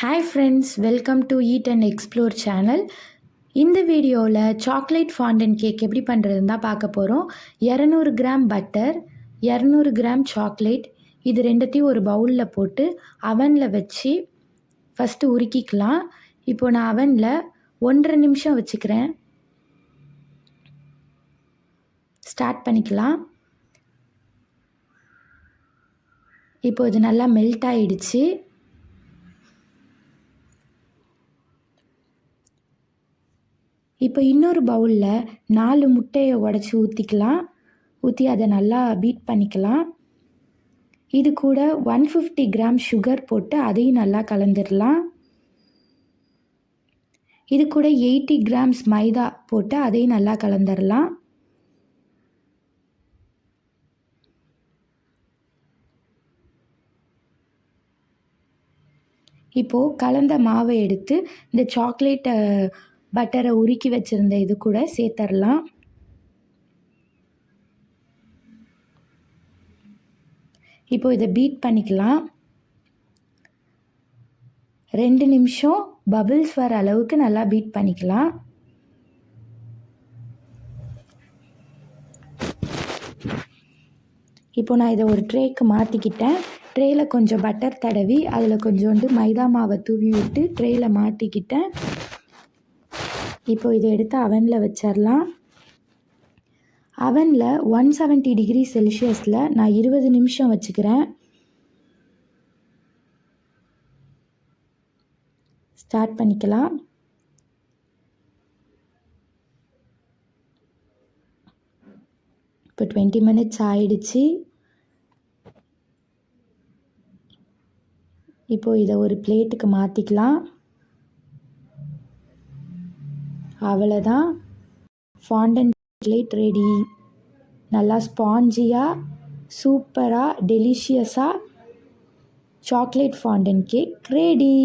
Hi friends, welcome to eat and explore channel. இந்த வீடியோவில் chocolate fondant cake எப்படி பண்ணுறதுன்னு தான் பார்க்க போகிறோம். 200 கிராம் பட்டர், 200 கிராம் சாக்லேட், இது ரெண்டுத்தையும் ஒரு பவுலில் போட்டு அவனில் வச்சு ஃபஸ்ட்டு உருக்கிக்கலாம். இப்போது நான் அவனில் 1.5 நிமிஷம் வச்சுக்கிறேன். ஸ்டார்ட் பண்ணிக்கலாம். இப்போ இது நல்லா மெல்ட் ஆகிடுச்சு. இப்போ இன்னொரு பவுலில் 4 முட்டையை உடச்சி ஊற்றி அதை நல்லா பீட் பண்ணிக்கலாம். இது கூட 150 கிராம் சுகர் போட்டு அதையும் நல்லா கலந்துடலாம். இது கூட 80 கிராம்ஸ் மைதா போட்டு அதையும் நல்லா கலந்துடலாம். இப்போது கலந்த மாவை எடுத்து இந்த சாக்லேட்டை பட்டரை உருக்கி வச்சுருந்த இது கூட சேர்த்துடலாம். இப்போது இதை பீட் பண்ணிக்கலாம். 2 நிமிஷம் பபிள்ஸ் வர அளவுக்கு நல்லா பீட் பண்ணிக்கலாம். இப்போ நான் இதை ஒரு ட்ரேக்கு மாற்றிக்கிட்டேன். ட்ரேயில் கொஞ்சம் பட்டர் தடவி அதில் கொஞ்சோண்டு மைதா மாவை தூவி விட்டு ட்ரேயில் மாட்டிக்கிட்டேன். இப்போ இதை எடுத்து அவனில் வச்சிடலாம். அவனில் 170 டிகிரி செல்சியஸில் நான் 20 நிமிஷம் வச்சுக்கிறேன். ஸ்டார்ட் பண்ணிக்கலாம். இப்போ 20 மினிட்ஸ் ஆயிடுச்சு. இப்போது இதை ஒரு பிளேட்டுக்கு மாற்றிக்கலாம். அவ்வளோதான், ஃபாண்டன் சாக்லேட் ரெடி. நல்லா ஸ்பாஞ்சியாக சூப்பராக டெலிஷியஸாக சாக்லேட் ஃபாண்டன் கேக் ரெடி.